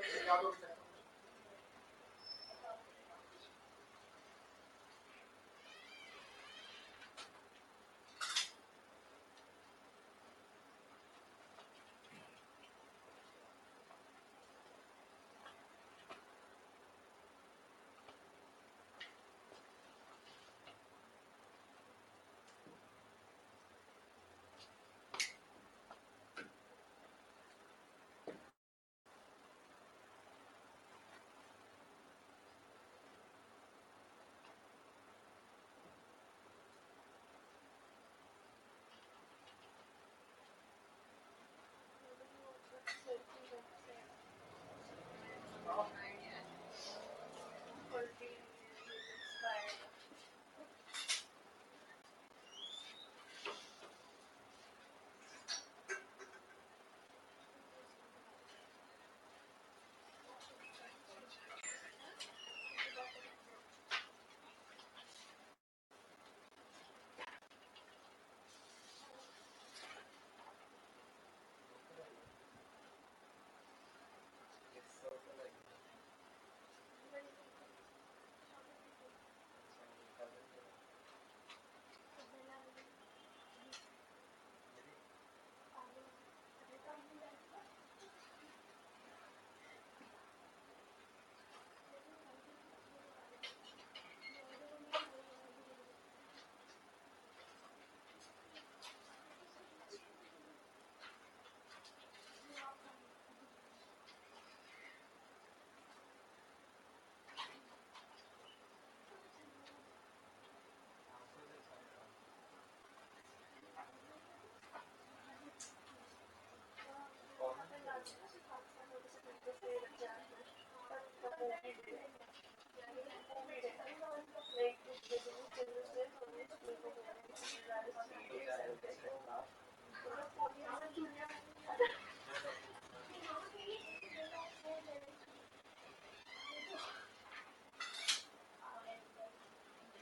याद होता है।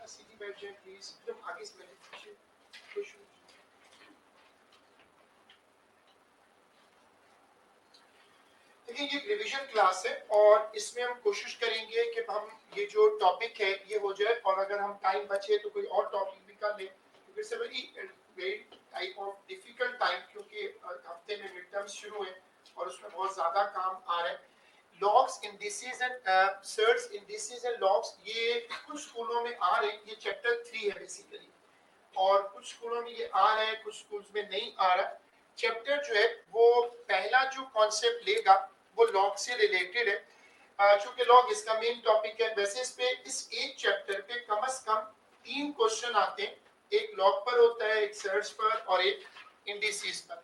सीधी बैठ जाए प्लीज, एकदम आगे से बैठे। देखिए ये रिवीजन क्लास है और इसमें हम कोशिश करेंगे कि हम ये जो टॉपिक है ये हो जाए, और अगर हम टाइम बचे तो कोई और टॉपिक भी कर लें, क्योंकि it's a very type of difficult time, क्योंकि हफ्ते में मिड टर्म शुरू है और उसमें बहुत ज्यादा काम आ रहा है। Logs, indices and search, indices and logs, ये कुछ स्कूलों में आ रहे हैं, ये चैप्टर 3 है बेसिकली, और कुछ स्कूलों में ये आ रहा है, कुछ स्कूल्स में नहीं आ रहा। चैप्टर जो है वो पहला जो कॉन्सेप्ट लेगा वो लॉग से रिलेटेड है, चूंकि लॉग इसका मेन टॉपिक है। वैसे इस पे इस एक चैप्टर पे कम से कम 3 क्वेश्चन आते हैं, एक लॉग पर होता है, एक सर्च पर और एक इंडिसेस पर।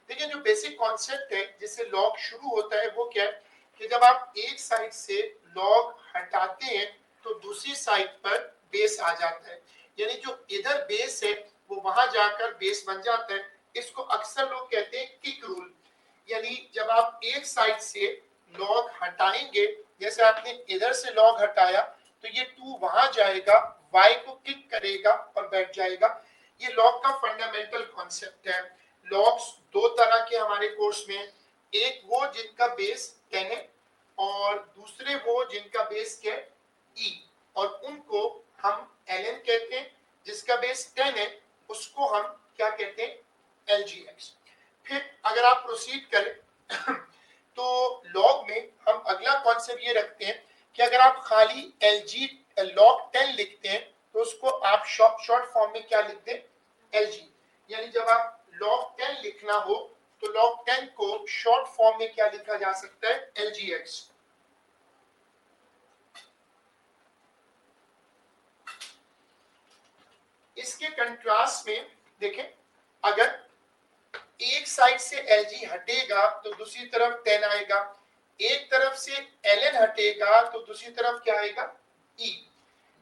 देखिए जो बेसिक कॉन्सेप्ट है जिससे लॉग शुरू होता है वो क्या है कि जब आप एक साइड से लॉग हटाते हैं तो दूसरी साइड पर बेस आ जाता है, यानी जो इधर बेस है वो वहां जाकर बेस बन जाता है। इसको अक्सर लोग कहते हैं किक रूल, यानी जब आप एक साइड से लॉग हटाएंगे, जैसे आपने इधर से लॉग हटाया तो ये 2 वहां जाएगा, y को किक करेगा और बैठ जाएगा। ये लॉग का फंडामेंटल कॉन्सेप्ट है। लॉग्स दो तरह के हमारे कोर्स में, एक वो जिनका बेस 10 है और दूसरे वो जिनका बेस क्या है e, और उनको हम ln कहते हैं। जिसका बेस 10 है उसको हम क्या कहते हैं, lgx। फिर अगर आप प्रोसीड करें तो लॉग में हम अगला कॉन्सेप्ट ये रखते हैं कि अगर आप खाली lg log 10 लिखते हैं तो उसको आप शॉर्ट फॉर्म में क्या लिखते हैं, lg। यानी जब आप log 10 लिखना हो तो log 10 को शॉर्ट फॉर्म में क्या लिखा जा सकता है, lgx। इसके कंट्रास्ट में देखें, अगर एक साइड से lg हटेगा तो दूसरी तरफ 10 आएगा, एक तरफ से ln हटेगा तो दूसरी तरफ क्या आएगा, e।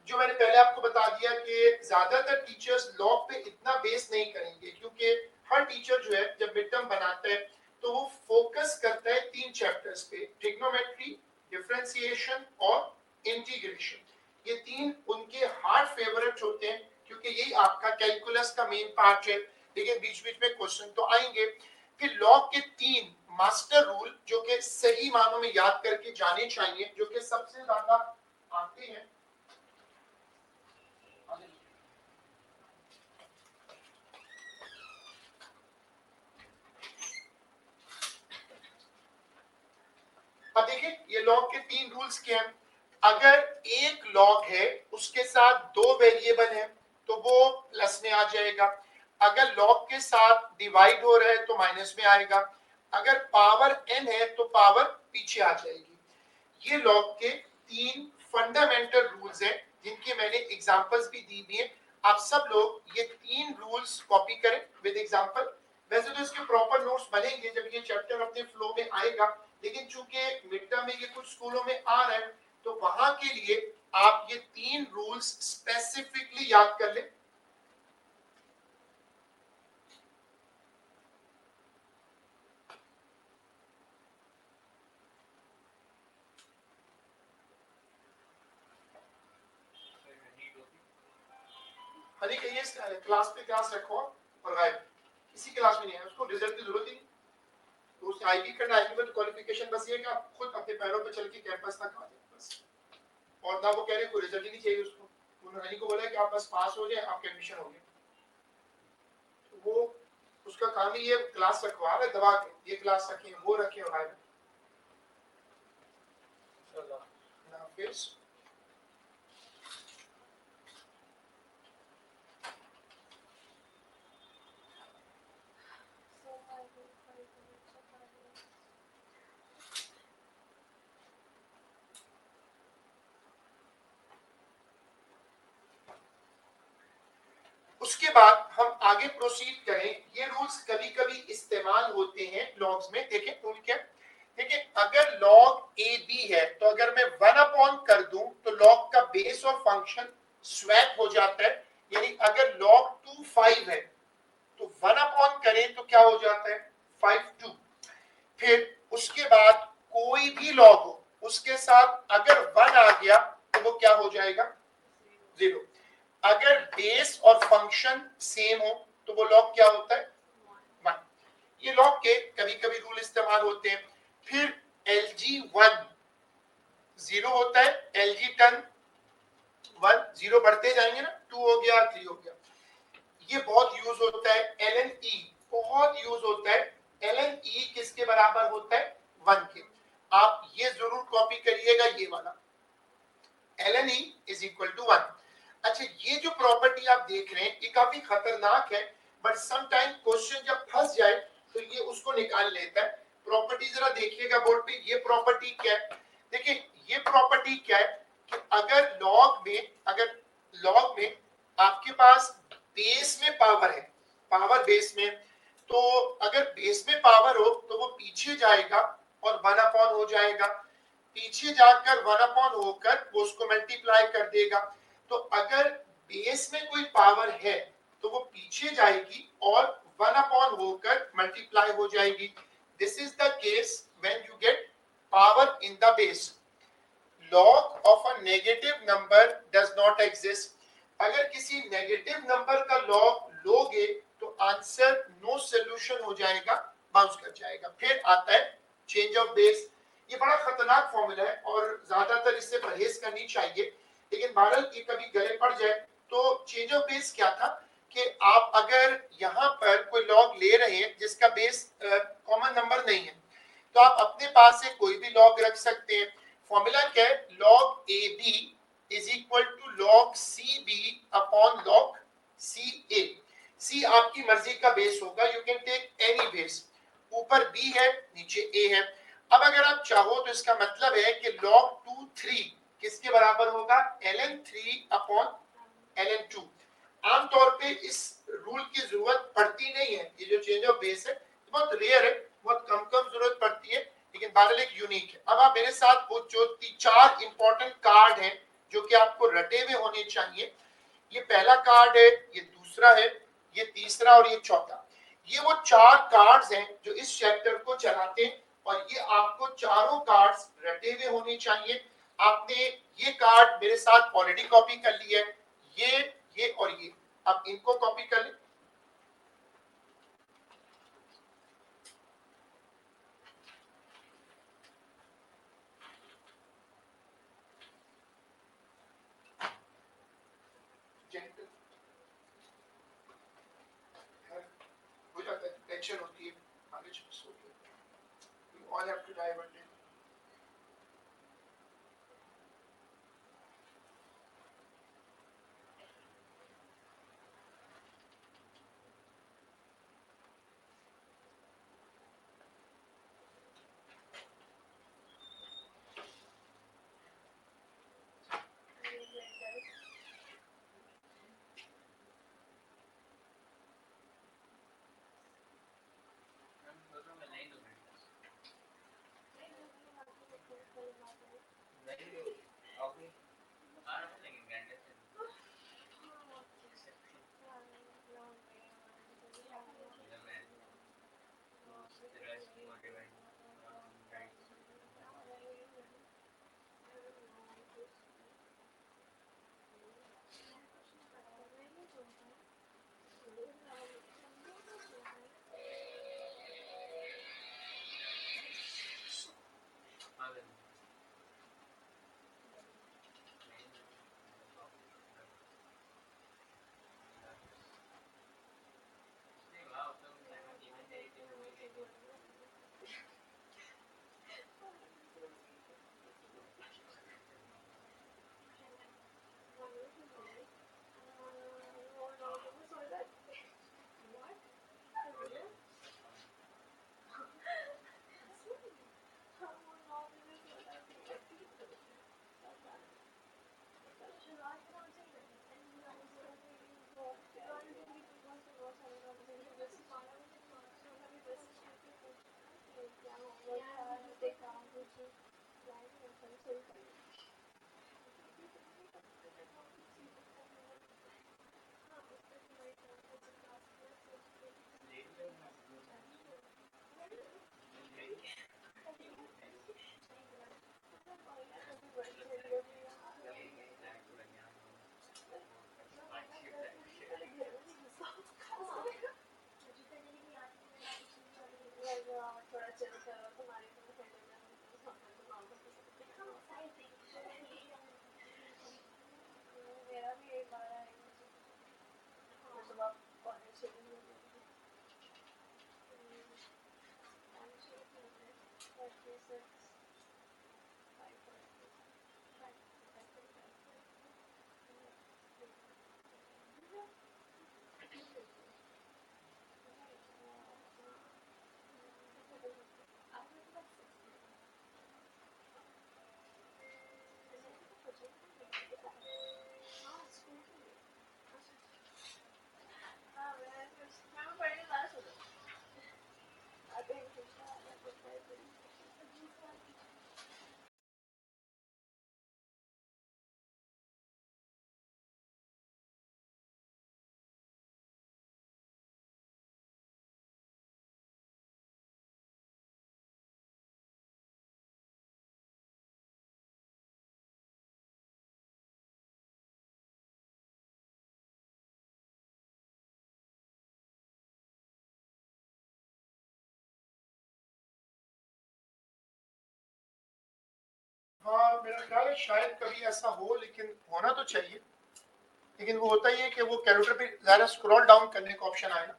जो मैंने पहले आपको बता दिया कि ज्यादातर टीचर्स लॉग पे इतना बेस नहीं करेंगे, क्योंकि हर टीचर जो है जब मिड टर्म बनाता है तो वो फोकस करता है 3 चैप्टर्स पे, ट्रिग्नोमेट्री, डिफरेंशिएशन और इंटीग्रेशन। ये 3 उनके हार्ड फेवरेट होते हैं, क्योंकि यही आपका कैलकुलस का मेन पार्ट है, लेकिन बीच बीच में क्वेश्चन तो आएंगे। कि लॉग के 3 मास्टर रूल जो कि सही मानों में याद करके जाने चाहिए, जो कि सबसे ज्यादा आते हैं। अब देखिए ये लॉग के 3 रूल्स क्या हैं। अगर एक लॉग है उसके साथ 2 वेरिएबल है तो वो प्लस में आ जाएगा। अगर लॉग के साथ डिवाइड हो रहा है तो माइनस में आएगा। अगर पावर n है तो पावर पीछे आ जाएगी। ये लॉग के 3 फंडामेंटल रूल्स हैं जिनकी मैंने एग्जांपल्स भी दी हुई हैं। आप सब लोग ये 3 रूल्स कॉपी करें विद एग्जांपल। वैसे तो इसके प्रॉपर नोट्स बनेंगे जब ये चैप्टर अपने फ्लो में आएगा, लेकिन चूंकि मिड टर्म में ये कुछ स्कूलों में आ रहा है तो वहां के लिए आप ये 3 रूल्स स्पेसिफिकली याद कर लें। हनी कहिए क्लास पे क्लास रखो और गायब, किसी क्लास में नहीं है, उसको रिजल्ट की जरूरत ही नहीं। तो उसने आईबी करना, आईबी में क्वालिफिकेशन बस ये कि आप खुद अपने पैरों पे चल के कैंपस तक आ जाए बस। और ना वो कह रहे कोई रिजल्ट ही नहीं चाहिए उसको, उन्होंने हनी को बोला कि आप बस पास हो जाए आपका एडमिशन हो गया। तो वो उसका काम ही ये क्लास रखवा रहे दबा के, ये क्लास रखें वो रखें और गायब। फिर उसके बाद हम आगे प्रोसीड करें। ये रूल्स कभी कभी इस्तेमाल होते हैं लॉग्स में। देखें रूल क्या, देखिए अगर लॉग ए बी है तो अगर मैं 1 कर दूं तो लॉग का बेस और फंक्शन स्वैप हो जाता है। यानी अगर लॉग 2 5 है तो 1 करें तो क्या हो जाता है 5 2। फिर उसके बाद कोई भी लॉग हो उसके साथ अगर 1 आ गया तो वो क्या हो जाएगा 0। अगर बेस और फंक्शन सेम हो तो वो लॉग क्या होता है 1। ये लॉग के कभी कभी रूल इस्तेमाल होते हैं। फिर LG1 0 होता है, LG10 1 0 बढ़ते जाएंगे ना, 2 हो गया 3 हो गया। ये बहुत यूज होता है। LNE बहुत यूज होता है। LNE किसके बराबर होता है 1 के। आप ये जरूर कॉपी करिएगा ये वाला, LNE इज इक्वल टू 1। अच्छा ये जो प्रॉपर्टी आप देख रहे हैं ये काफी खतरनाक है, बट सम टाइम क्वेश्चन जब फंस जाए तो ये उसको निकाल लेता है। प्रॉपर्टी जरा देखिएगा बोर्ड पे, ये प्रॉपर्टी क्या है। देखिए ये प्रॉपर्टी क्या है कि अगर लॉग में आपके पास बेस में पावर है, पावर बेस में, तो अगर बेस में पावर हो तो वो पीछे जाएगा और 1 हो जाएगा। पीछे जाकर 1 होकर वो उसको मल्टीप्लाई कर देगा। तो अगर बेस में कोई पावर है तो वो पीछे जाएगी और 1 होकर मल्टीप्लाई हो जाएगी। This is the case when you get power in the base. log of a negative number does not exist। अगर किसी नेगेटिव नंबर का log लोगे तो आंसर नो सॉल्यूशन हो जाएगा, बाउंस कर जाएगा। फिर आता है चेंज ऑफ बेस। ये बड़ा खतरनाक फॉर्मूला है और ज्यादातर इससे परहेज करनी चाहिए, लेकिन बहरहाल ये कभी गले पड़ जाए तो चेंज ऑफ बेस क्या था कि आप अगर यहाँ पर कोई लॉग ले रहे हैं जिसका बेस कॉमन नंबर नहीं है तो आप अपने पास से कोई भी लॉग रख सकते हैं। फॉर्मूला क्या है, log AB is equal to log CB upon log CA। C आपकी मर्जी का बेस होगा, you can take any base. ऊपर B है नीचे A है। अब अगर आप चाहो तो इसका मतलब है कि log 2 3 किसके बराबर होगा ln3 अपॉन ln2। आमतौर पे इस रूल की जरूरत पड़ती नहीं है, ये जो चेंज ऑफ बेस है बहुत रेयर है, बहुत कम कम जरूरत पड़ती है, लेकिन बहरहाल एक यूनिक है। अब आप मेरे साथ वो जो 4 इंपॉर्टेंट कार्ड हैं जो कि आपको रटे हुए होने चाहिए। ये पहला कार्ड है, ये दूसरा है, ये तीसरा और ये चौथा। ये वो 4 कार्ड्स हैं जो इस चैप्टर को चलाते हैं और ये आपको चारों कार्ड्स रटे हुए होने चाहिए। आपने ये कार्ड मेरे साथ ऑलरेडी कॉपी कर लिया है, ये और ये, आप इनको कॉपी कर लें। all have to divert it. हाँ मेरा ख्याल है शायद कभी ऐसा हो, लेकिन होना तो चाहिए। लेकिन वो होता ही है कि वो कैलकुलेटर पे ज़रा स्क्रॉल डाउन करने का ऑप्शन आएगा।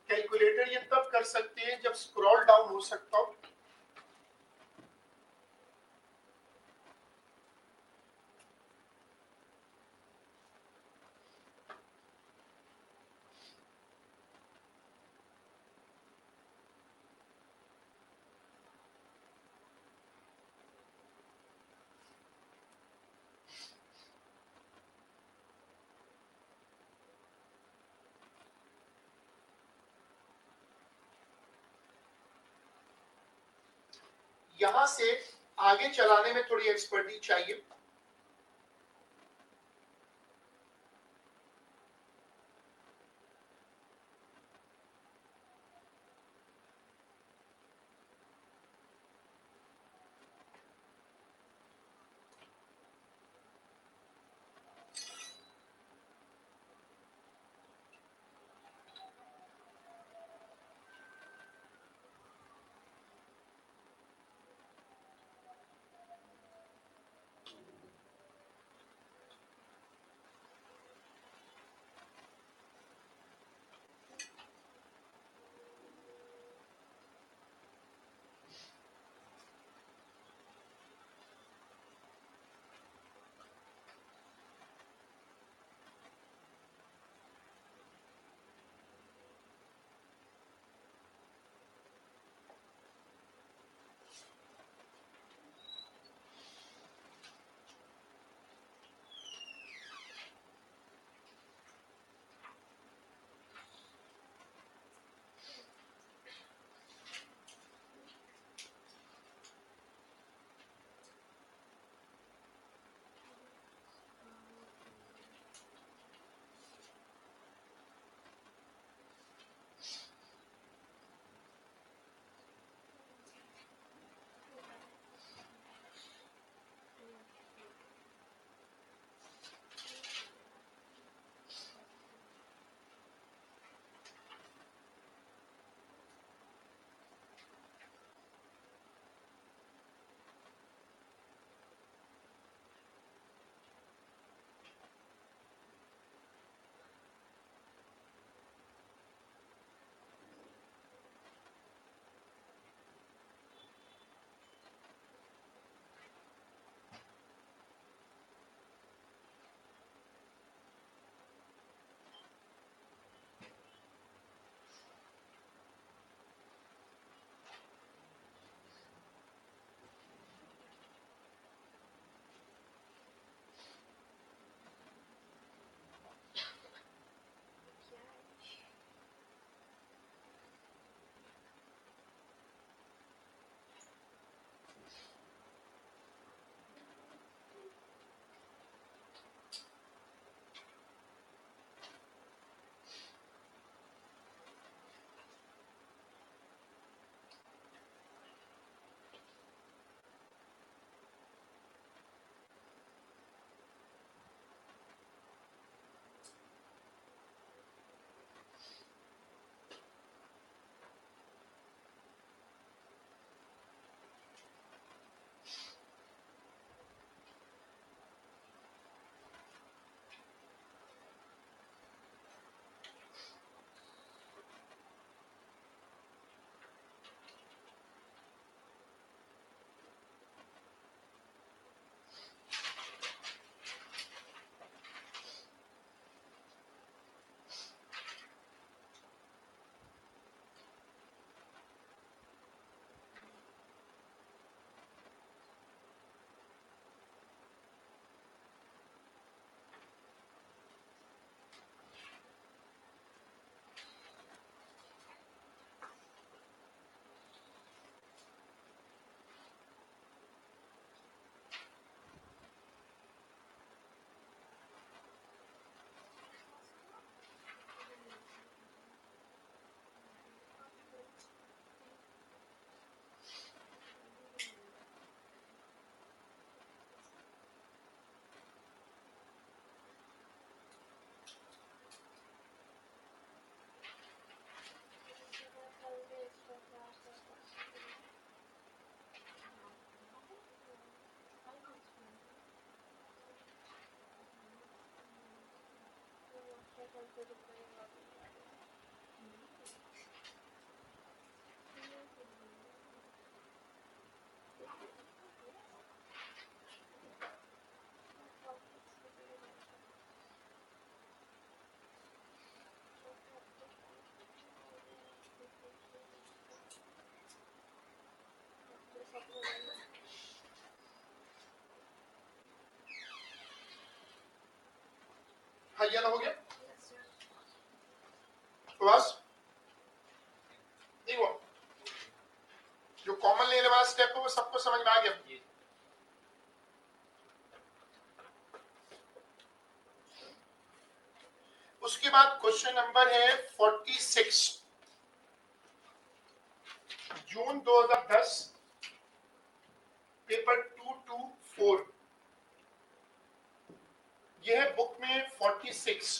कैलकुलेटर ये तब कर सकते हैं जब स्क्रॉल डाउन हो सकता हो। यहाँ से आगे चलाने में थोड़ी एक्सपर्टीज चाहिए। हाँ ये ना हो गया बस नहीं हुआ जो कॉमन लेने वाला स्टेप है वो सबको समझ में आ गया उसके बाद क्वेश्चन नंबर है 46 जून 2010 पेपर 224 यह है बुक में 46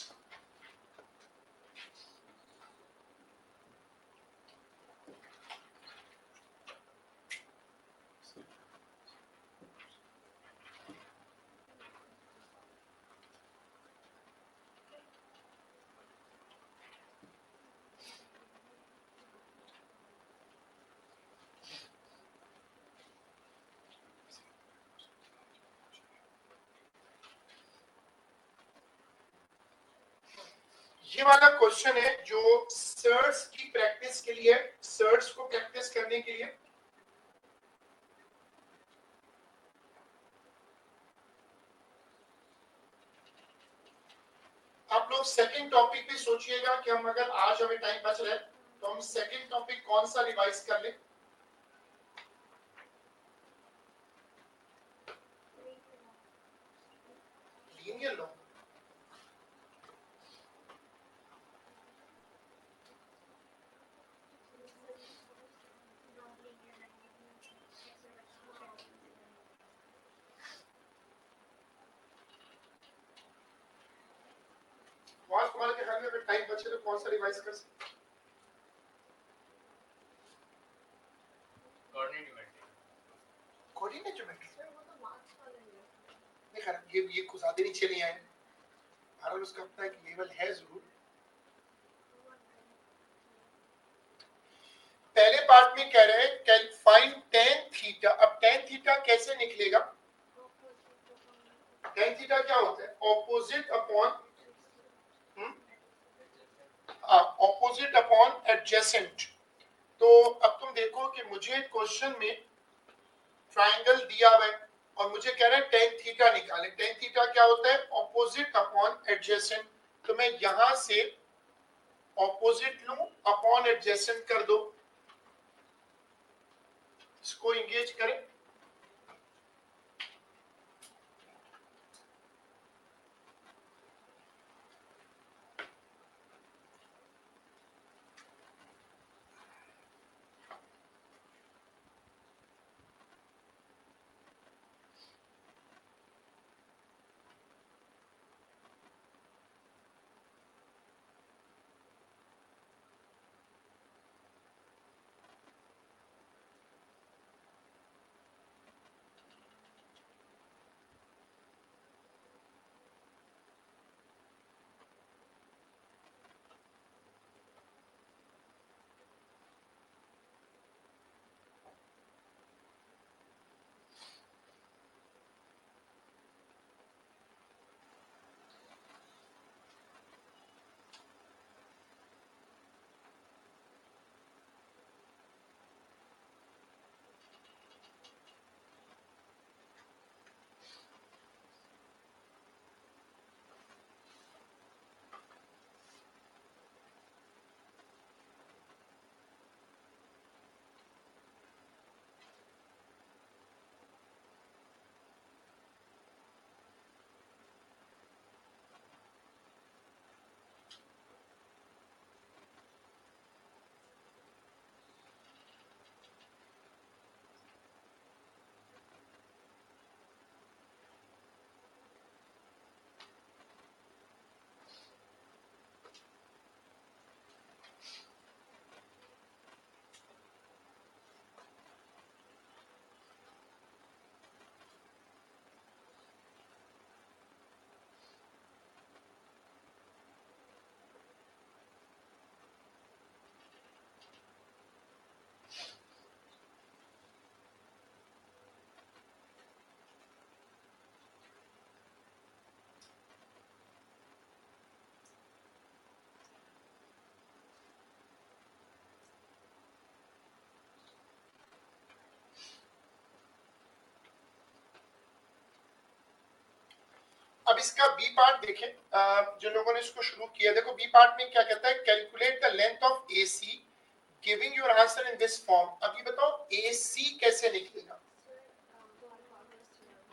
ये वाला क्वेश्चन है जो सर्च की प्रैक्टिस के लिए सर्च को प्रैक्टिस करने के लिए आप लोग सेकंड टॉपिक पे सोचिएगा कि हम अगर आज हमें टाइम बच रहा है तो हम सेकंड टॉपिक कौन सा रिवाइज कर लें लीनियर लॉ आज तुम्हारे के ख्याल में अगर टाइम बचे तो कौन सा रिवाइज कर सकते कोऑर्डिनेट ज्योमेट्री नहीं खैर ये कुछ ज्यादा नीचे नहीं आए भारत उसका अपना एक लेवल है जरूर पहले पार्ट में कह रहे हैं फाइंड tan थीटा अब tan थीटा कैसे निकलेगा tan थीटा क्या होता है opposite upon opposite upon adjacent तो अब तुम देखो कि मुझे क्वेश्चन में ट्राइंगल दिया हुआ है और मुझे कह रहा है tan थीटा निकालें tan थीटा क्या होता है ऑपोजिट अपॉन एडजेसेंट तो मैं यहां से ऑपोजिट लूं अपॉन एडजेसेंट कर दो इसको एंगेज करें अब इसका बी पार्ट देखें, जो लोगों ने इसको शुरू किया, देखो बी पार्ट में क्या कहता है, calculate the length of AC giving your answer in this form. अब ये बताओ AC कैसे निकलेगा।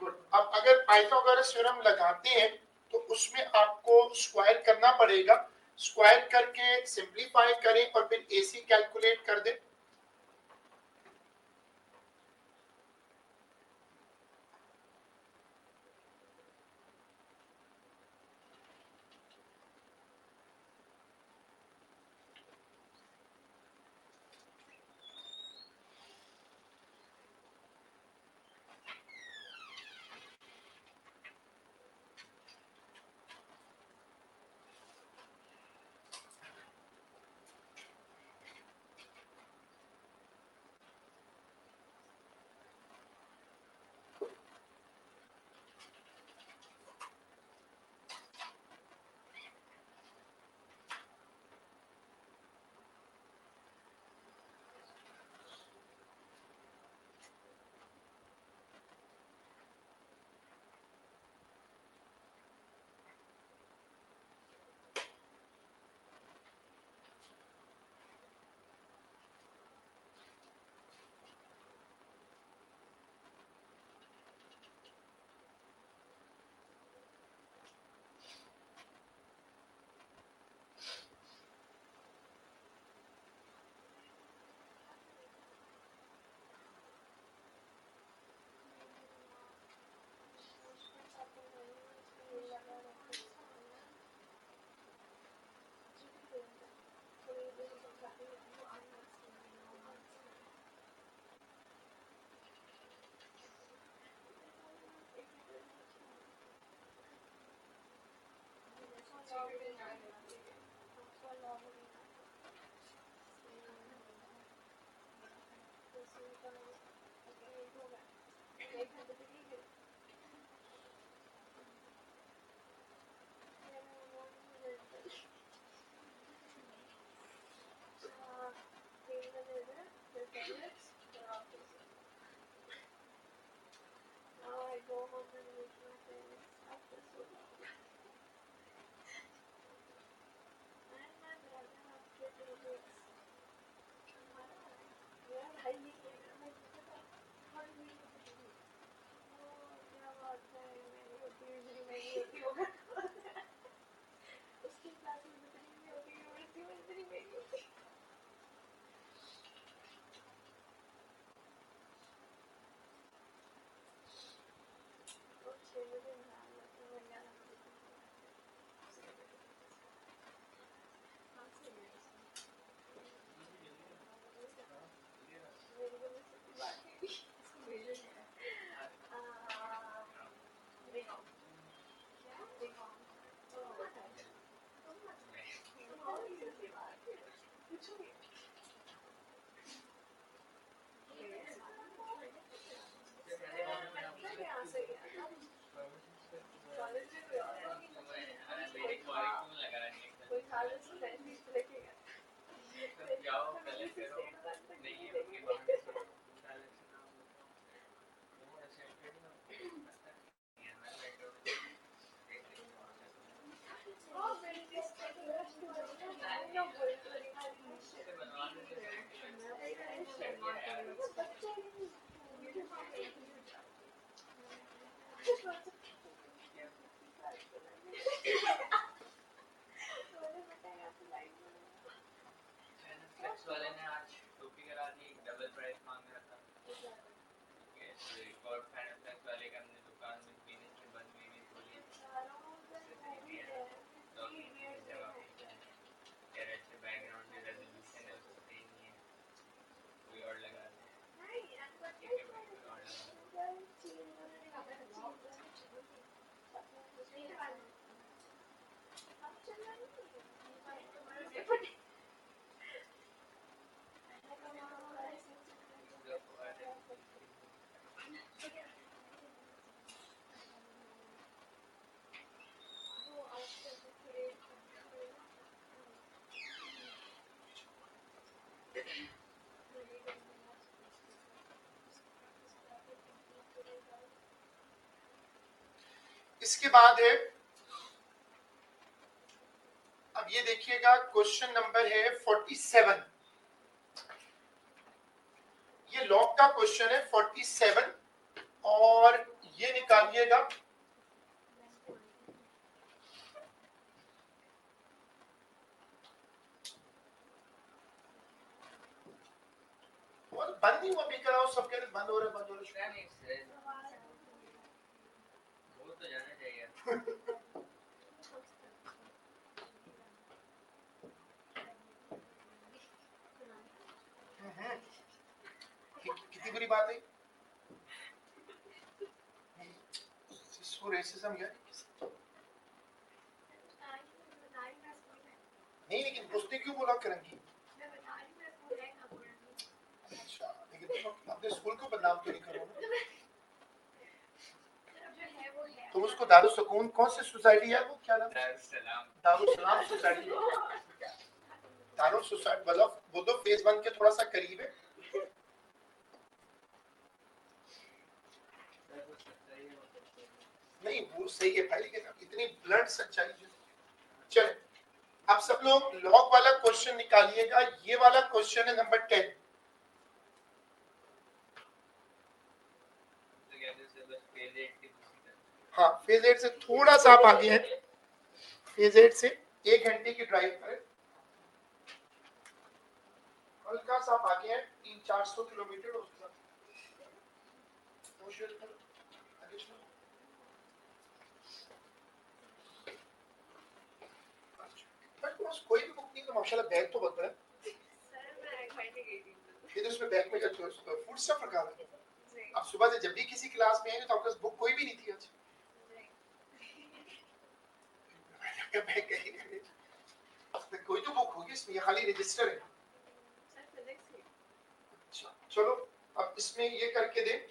गुड। अब अगर पाइथागोरस थ्योरम लगाते हैं तो उसमें आपको स्क्वायर करना पड़ेगा, स्क्वायर करके सिंपलीफाई करें और फिर AC कैलकुलेट कर दें। इसके बाद है, अब ये देखिएगा क्वेश्चन नंबर है 47। ये लॉग का क्वेश्चन है 47 और ये निकालिएगा बंद नहीं हुआ, भी कराओ, सब कह रहे बंद हो रहा है, बंद हो रहा है। वो तो जाना चाहिए। कितनी बुरी बात है इसको रेसिज्म या नहीं, लेकिन उसने क्यों बोला करेंगी? अच्छा, लेकिन तुम अपने स्कूल को बदनाम तो नहीं करो ना। तुम उसको दारुल सुकून, कौन सी सोसाइटी है वो, क्या नाम? दारुल सलाम सोसाइटी। दारुल सोसाइटी मतलब वो तो फेज 1 के थोड़ा सा करीब है। नहीं वो सही है भाई, लेकिन इतनी ब्लड सच्चाई है। चलो अब सब लोग लॉग वाला क्वेश्चन निकालिएगा। ये वाला क्वेश्चन है नंबर 10। हाँ, फेज 8 से थोड़ा सा आप आगे हैं। फेज 8 से 1 घंटे की ड्राइव करें, हल्का सा आप आगे हैं, 300-400 किलोमीटर हो सकता है। कोई भी बुक नहीं तो माशाल्लाह बैग तो बहुत बड़ा है। ये तो उसमें बैग में फूड स्टफ रखा है। अब सुबह से जब भी किसी क्लास में आएंगे तो आपके पास बुक कोई भी नहीं थी आज। कोई तो बुक होगी इसमें, ये खाली रजिस्टर है। चलो अब इसमें ये करके दे।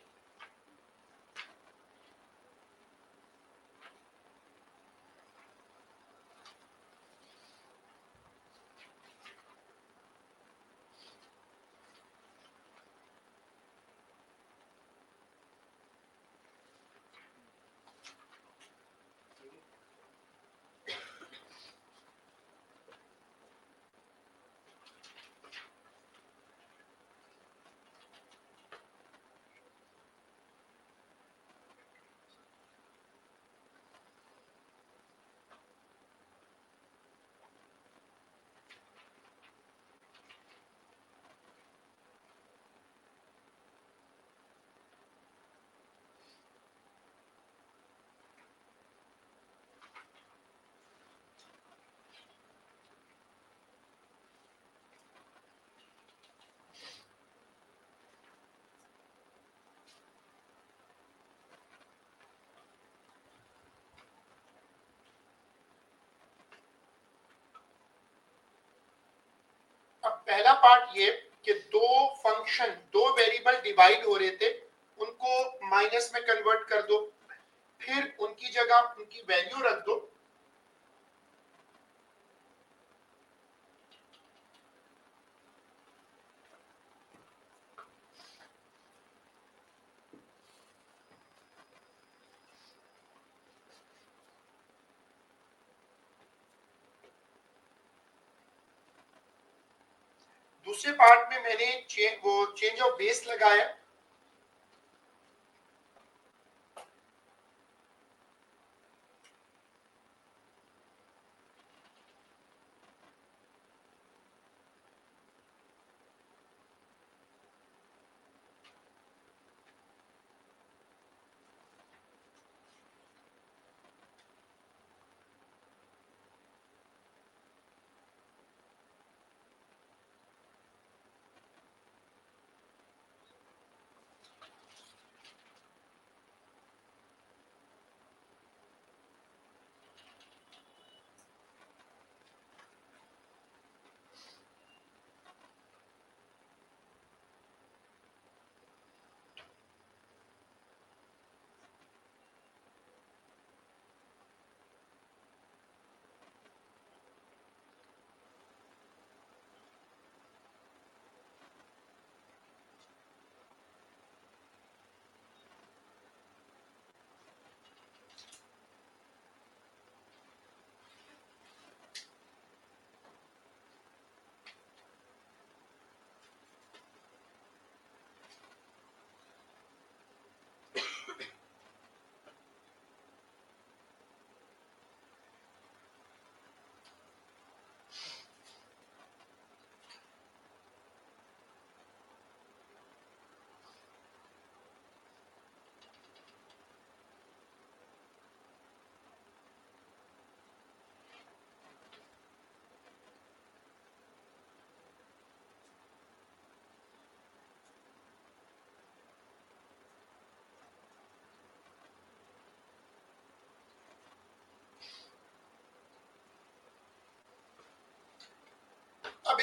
अब पहला पार्ट ये कि दो फंक्शन, दो वेरिएबल डिवाइड हो रहे थे, उनको माइनस में कन्वर्ट कर दो, फिर उनकी जगह उनकी वैल्यू रख दो। दूसरे पार्ट में मैंने वो चेंज ऑफ बेस लगाया।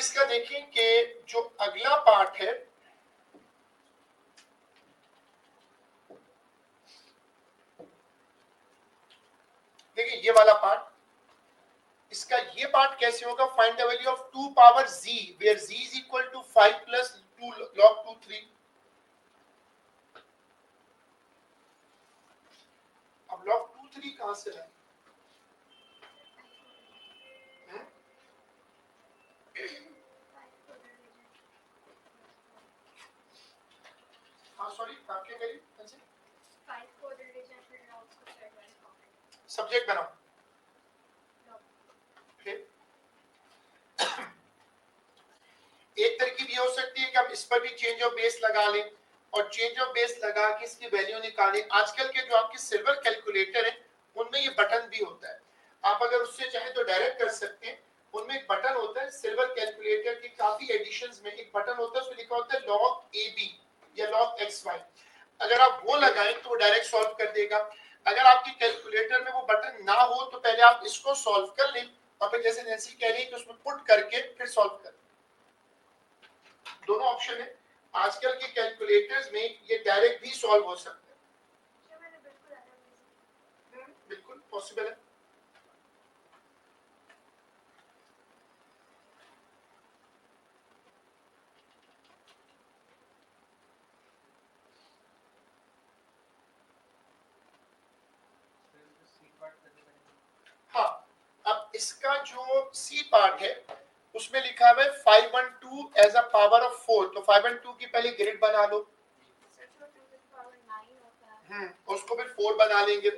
इसका देखें कि जो अगला पार्ट है, देखिए ये वाला पार्ट, इसका ये पार्ट कैसे होगा? Find the value of 2 power z where z is equal to 5 plus 2 log 2 3। अब log 2 3 कहां से है? हाँ सॉरी, आपके करीब सब्जेक्ट बनाओ। एक तरकीब ये हो सकती है कि हम इस पर भी चेंज ऑफ बेस लगा लें और चेंज ऑफ बेस लगा के इसकी वैल्यू निकालें। आजकल के जो आपके सिल्वर कैलकुलेटर है उनमें ये बटन भी होता है, आप अगर उससे चाहे तो डायरेक्ट कर सकते हैं। उनमें एक बटन होता है सिल्वर कैलकुलेटर के काफी एडिशंस में, एक बटन होता है उसमें लिखा होता है log AB या log XY। अगर आप वो लगाएं तो वो डायरेक्ट सॉल्व कर देगा। अगर आपके कैलकुलेटर में वो बटन ना हो तो पहले आप इसको सॉल्व कर लें और फिर जैसे नैन्सी कह रही है कि उसमें पुट करके फिर सॉल्व कर। दोनों ऑप्शन है। आजकल के कैलकुलेटर्स में ये डायरेक्ट भी सॉल्व हो सकता है, बिल्कुल पॉसिबल है। हाँ, अब इसका जो सी पार्ट है उसमें लिखा हुआ है 512 एज अ पावर ऑफ 4, तो 512 की पहले ग्रिड बना लो। उसको फिर 4 बना लेंगे।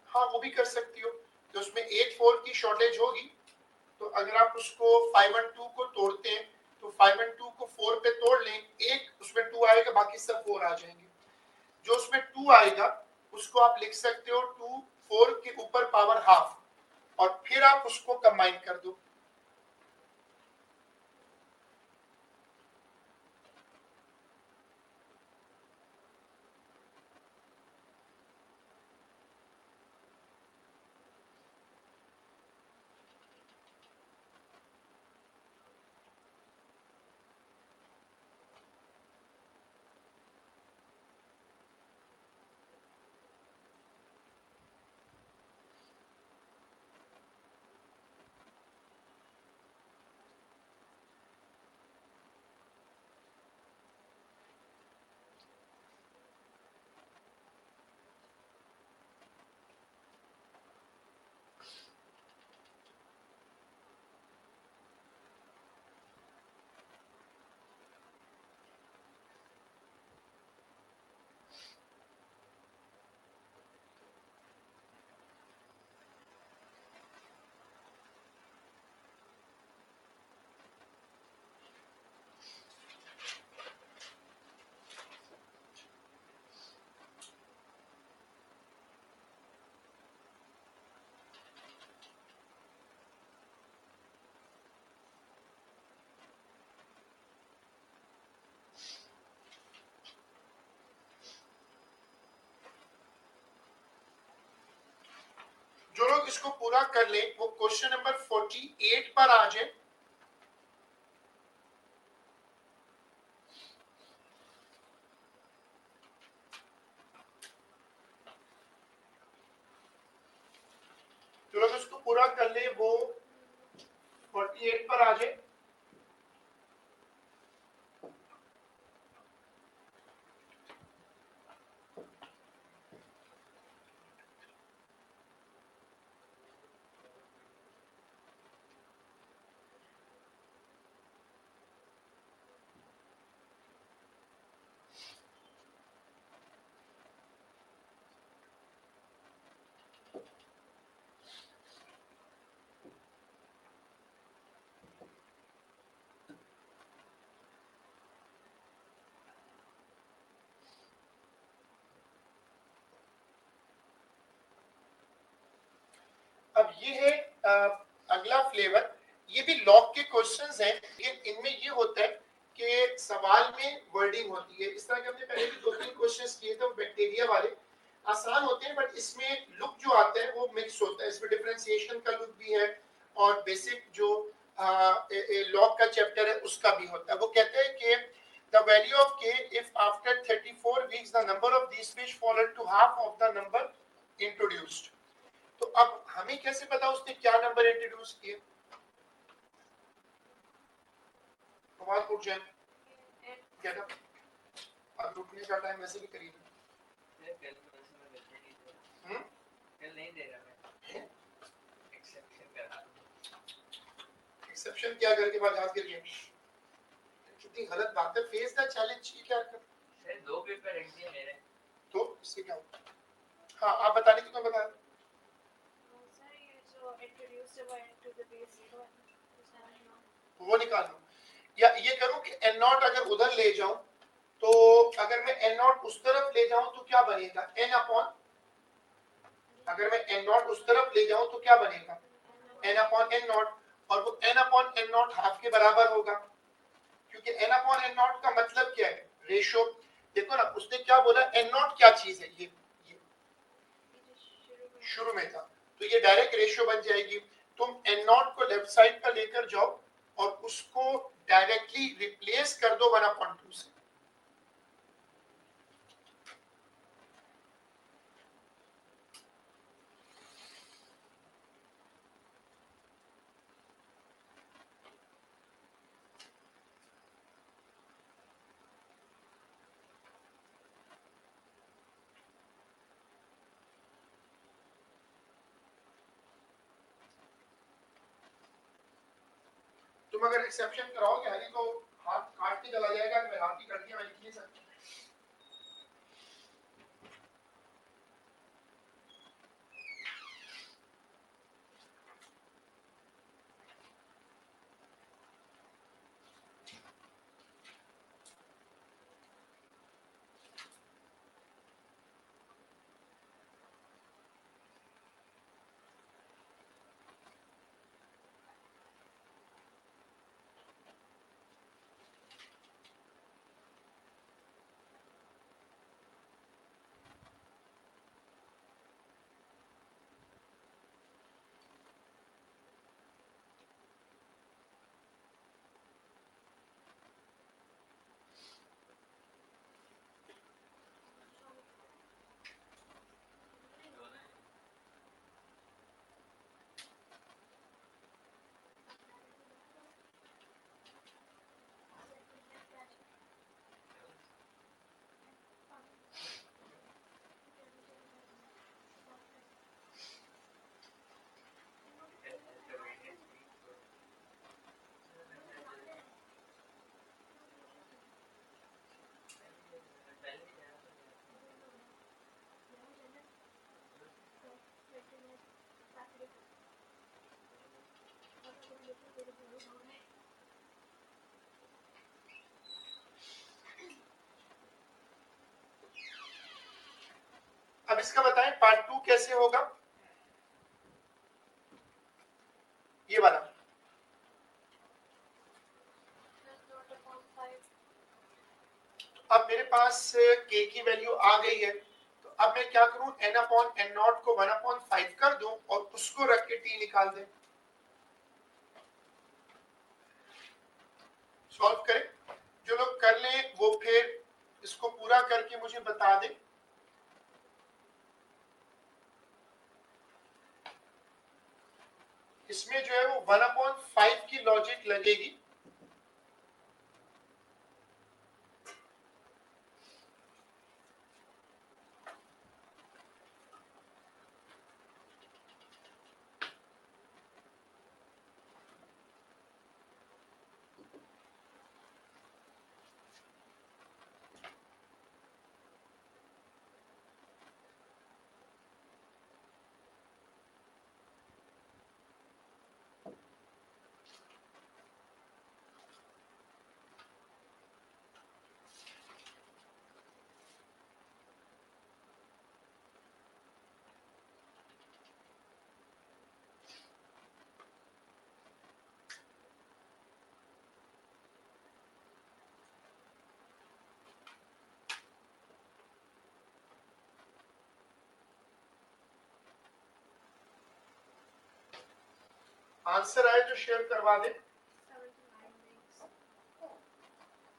हाँ वो भी कर सकती हो, तो उसमें 8 4 की शॉर्टेज होगी, तो अगर आप उसको 512 को तोड़ते हैं तो 512 को 4 पे तोड़ लें, एक उसमें 2 आएगा, बाकी सब 4 आ जाएंगे। जो उसमें 2 आएगा उसको आप लिख सकते हो 2 4 के ऊपर पावर हाफ, और फिर आप उसको कंबाइन कर दो। जो लोग इसको पूरा कर लें वो क्वेश्चन नंबर 48 पर आ जाए। जो लोग इसको पूरा कर ले वो 48 पर आ जाए। अब ये है अगला फ्लेवर, ये भी लॉग के क्वेश्चंस हैं, लेकिन इनमें ये होता है कि सवाल में वर्डिंग होती है। इस तरह के हमने पहले भी 2-3 क्वेश्चंस किए थे, बैक्टीरिया वाले आसान होते हैं, बट इसमें लुक जो आता है वो मिक्स होता है। इसमें डिफरेंशिएशन का लुक भी है और बेसिक जो लॉग का चैप्टर है उसका भी होता है। वो कहते हैं कि the value of k if after 34 weeks the number of these fish fallen to half of the number introduced. तो अब हमें कैसे पता उसने क्या नंबर इंट्रोड्यूस किए? आवाज उठ जाए क्या था? अब रुकने का टाइम वैसे भी करीब है। कल नहीं दे रहा मैं, एक्सेप्शन करा एक्सेप्शन क्या करके बाद याद करिए कितनी गलत बात है। फेस द चैलेंज की क्या कर सर 2 पेपर रख दिए मेरे, तो इससे क्या होगा? हाँ आप बता ली तो मैं बता सर ये जो इंट्रोड्यूस टू द बेस वो निकाल लो। या ये करूं कि n नॉट अगर उधर ले जाऊं तो अगर मैं n नॉट उस तरफ ले जाऊं तो क्या बनेगा? n अपॉन, अगर मैं n नॉट उस तरफ ले जाऊं तो क्या बनेगा? n अपॉन n नॉट, और वो n upon n not half के बराबर होगा, क्योंकि n अपॉन n नॉट का मतलब क्या है? रेशियो। देखो ना उसने क्या बोला, n नॉट क्या चीज है? ये शुरू में था, तो ये डायरेक्ट रेशियो बन जाएगी। तुम n नॉट को लेफ्ट साइड पर लेकर जाओ और उसको डायरेक्टली रिप्लेस कर दो 1/2 से। तुम अगर एक्सेप्शन कराओगे हरी तो हाथ काट के चला जाएगा कि मैं हाथ की कर दिया, मैं लिख नहीं सकता। अब इसका बताएं पार्ट 2 कैसे होगा? ये वाला अब मेरे पास k की वैल्यू आ गई है, तो अब मैं क्या करूं? n अपॉन n नॉट को 1/5 कर दूं और उसको रख के t निकाल दें। सॉल्व करें। जो लोग कर लें वो फिर इसको पूरा करके मुझे बता दें। इसमें जो है वो 1/5 की लॉजिक लगेगी। आंसर आए तो शेयर करवा दें।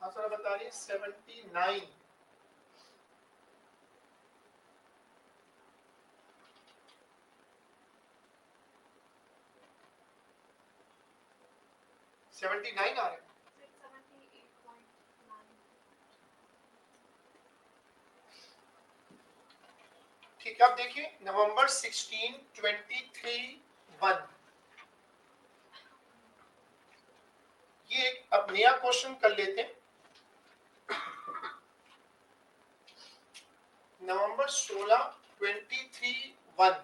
हाँ सर बता रही है 79। आ रहे हैं। 678.9. ठीक है, अब देखिए नवंबर 16 23 1, ये एक अब नया क्वेश्चन कर लेते हैं। नवंबर 16 23 1,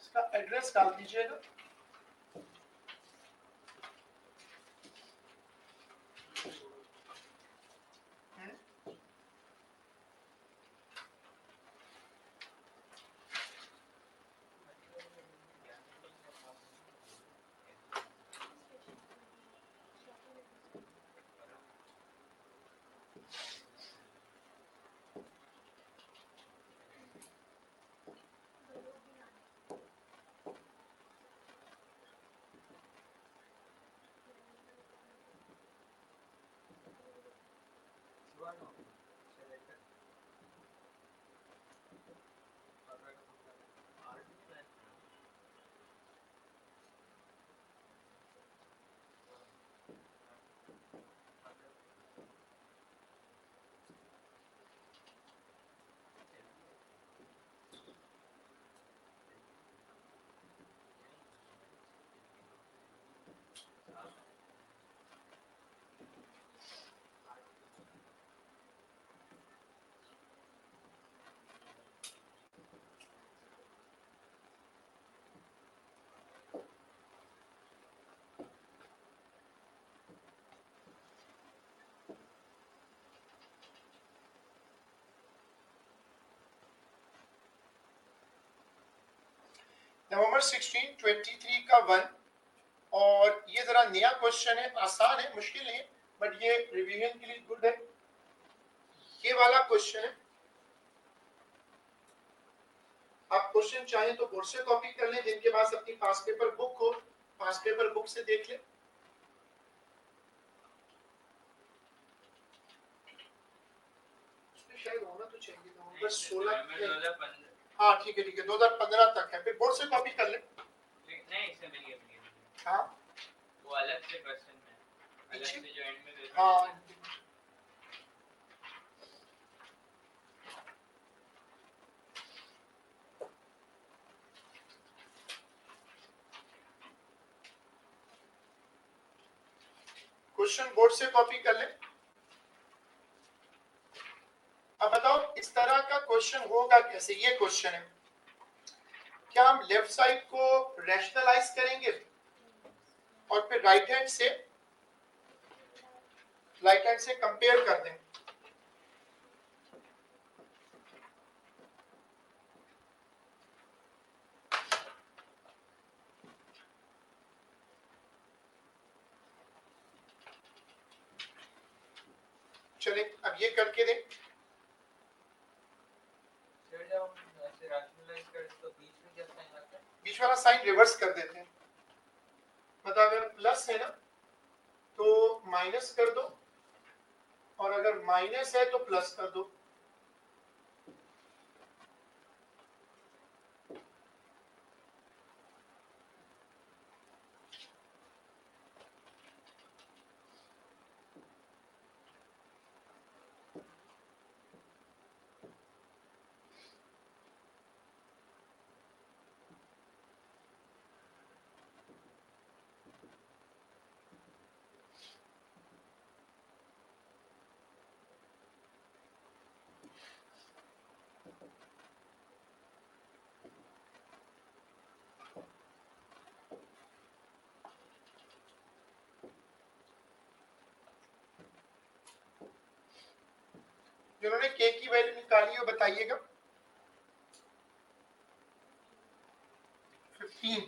इसका एड्रेस डाल दीजिएगा। नवंबर 16 23 का 1, और ये जरा नया क्वेश्चन है, आसान है, मुश्किल नहीं है, बट ये रिवीजन के लिए गुड है। ये वाला क्वेश्चन है, आप क्वेश्चन चाहें तो बोर्ड से कॉपी कर लें, जिनके पास अपनी पास पेपर बुक हो, पास पेपर बुक से देख लें। उसमें शायद होना तो चाहिए नवंबर 16। हाँ ठीक है 2015 तक है, फिर बोर्ड से कॉपी कर लें। नहीं इससे मिल गया। हाँ वो अलग से क्वेश्चन में, अलग पीछे? से जो एंड में पेपर हाँ क्वेश्चन बोर्ड से कॉपी कर लें। अब बताओ इस तरह का क्वेश्चन होगा कैसे। ये क्वेश्चन है, क्या हम लेफ्ट साइड को रैशनलाइज करेंगे और फिर राइट हैंड से कंपेयर कर दें। चले अब ये करके दें। फिर जब हम ऐसे रैशनलाइज करें तो बीच में क्या साइन आता है? बीच वाला साइन रिवर्स कर देते हैं। मतलब अगर प्लस है ना तो माइनस कर दो, और अगर माइनस है तो प्लस कर दो। जिन्होंने के की वैल्यू निकाली हो बताइएगा। 15।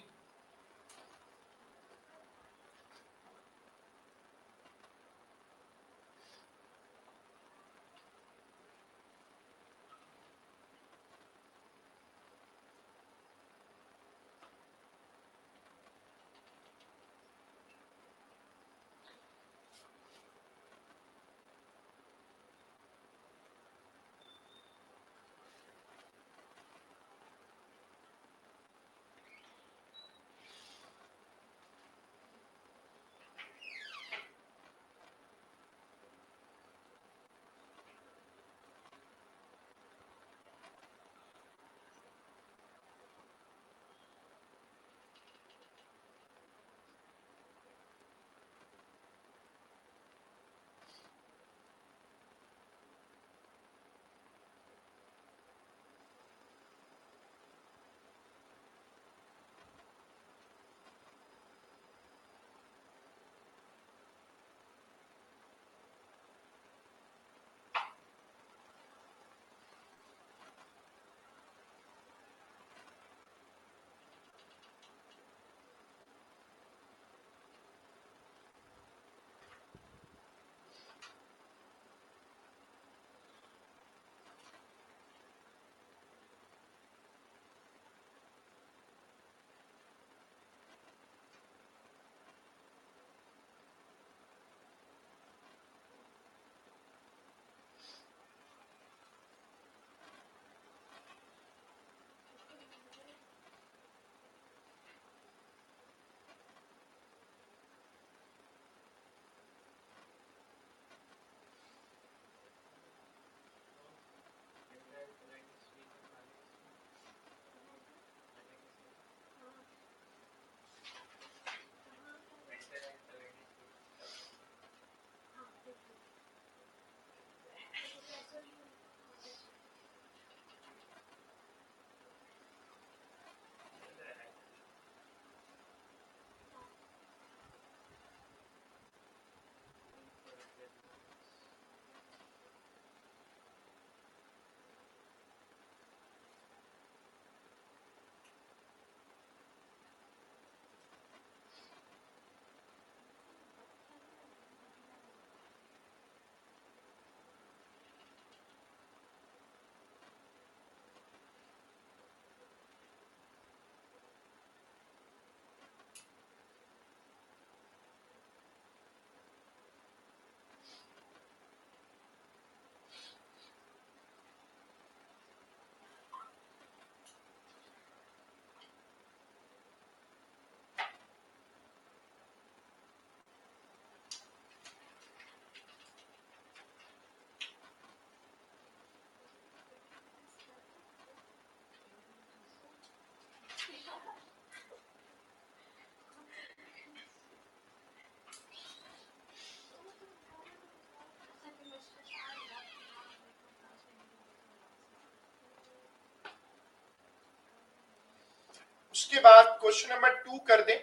उसके बाद क्वेश्चन नंबर 2 कर दें,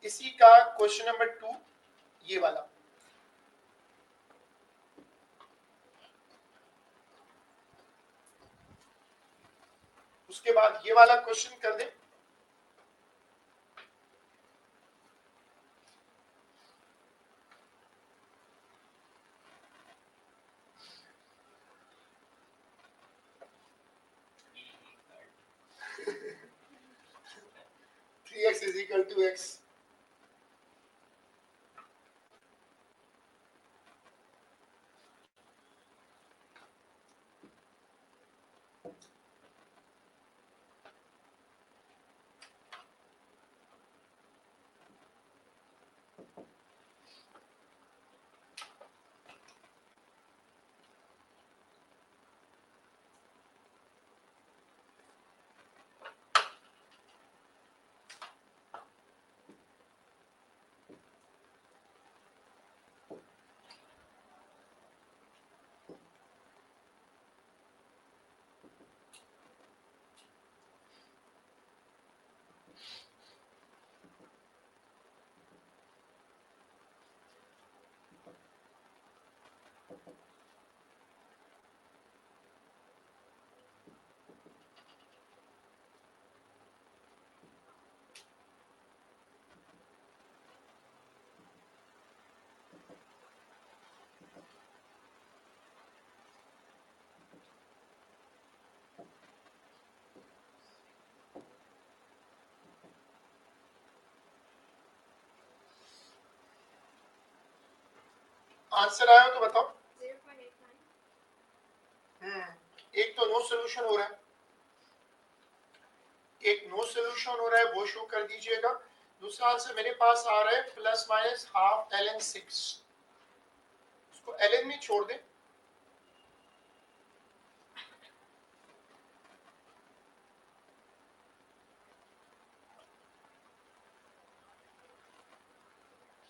इसी का क्वेश्चन नंबर 2 ये वाला। उसके बाद ये वाला क्वेश्चन कर दें। Three X is equal to X. Answer आया हो तो बताओ। 0.89. एक तो नो सोल्यूशन हो रहा है, एक नो सोल्यूशन हो रहा है, वो शो कर दीजिएगा। दूसरा आंसर मेरे पास आ रहा है प्लस माइनस हाफ ln 6, उसको ln में छोड़ दें।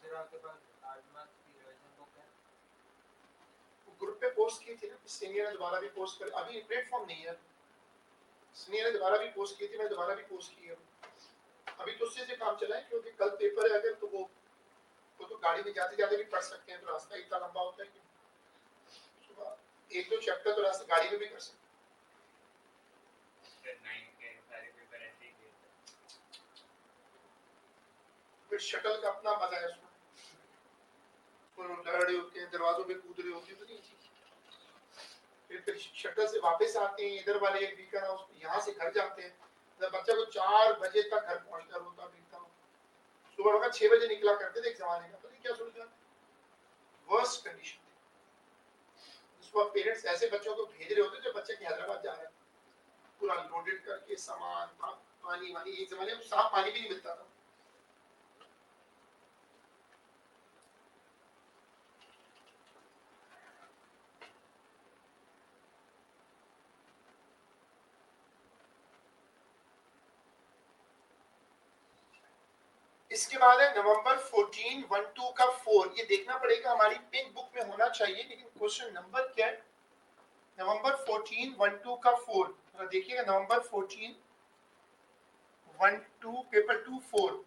सर आपके पास 8 मार्क्स की रिवीजन बुक है? ग्रुप पे पोस्ट की थी ना, सीनियर ने दोबारा भी पोस्ट कर, अभी प्लेटफॉर्म नहीं है, सीनियर ने दोबारा भी पोस्ट की थी, मैं दोबारा भी पोस्ट की है। अभी तो उससे से काम चला है, क्योंकि कल पेपर है, अगर तो वो तो गाड़ी में जाते जाते भी पढ़ सकते हैं, तो रास्ता इतना लंबा होता है कि सुबह एक दो चैप्टर तो रास्ते गाड़ी में भी कर सकते हैं। सर 9 के सारे पेपर ऐसे ही गए थे। फिर शटल का अपना मजा है उसमें, लड़ रहे होते हैं, दरवाजों पे कूद रहे होते हैं, तो नहीं फिर शटल से वापस आते हैं, इधर वाले एक वीकर हाउस यहाँ से घर जाते हैं, जब बच्चा को 4 बजे तक घर पहुंचता रोता पीता हूँ। सुबह का 6 बजे निकला करते थे एक जमाने का, पता क्या सोचा, वर्स्ट कंडीशन थी। उसको पेरेंट्स ऐसे बच्चों को भेज रहे होते थे, बच्चे की हैदराबाद जा रहे हैं पूरा लोडेड करके सामान, पानी वानी, एक जमाने में साफ पानी भी नहीं मिलता था। इसके बाद है नवंबर 14 1 2 का 4, ये देखना पड़ेगा, हमारी पिंक बुक में होना चाहिए, लेकिन क्वेश्चन नंबर क्या है, नवंबर 14 1 2 का 4, जरा देखिएगा, नवंबर 14 1 2 पेपर 2 4।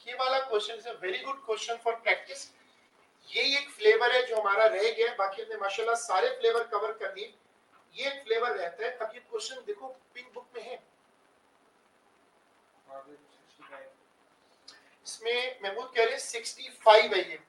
ये वाला question is a very good question for practice. ये एक फ्लेवर है जो हमारा रह गया, बाकी हमने माशाल्लाह सारे फ्लेवर कवर कर लिए, ये एक फ्लेवर रहता है। अब ये क्वेश्चन देखो पिंक बुक में है, और 65 इसमें महमूद कह रहे हैं 65 है ये।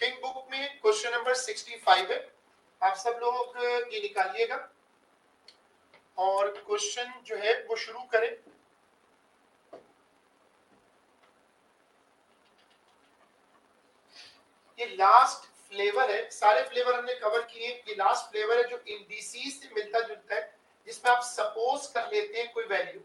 पिंक बुक में क्वेश्चन नंबर 65 है, आप सब लोग ये निकालिएगा और क्वेश्चन जो है वो शुरू करें। ये लास्ट फ्लेवर है, सारे फ्लेवर हमने कवर किए, ये लास्ट फ्लेवर है जो इंडिसेस से मिलता जुलता है, जिसमें आप सपोज कर लेते हैं कोई वैल्यू।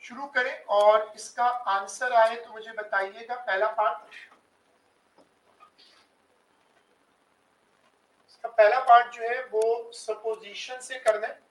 शुरू करें और इसका आंसर आए तो मुझे बताइएगा। पहला पार्ट, इसका पहला पार्ट जो है वो सपोजिशन से करना है।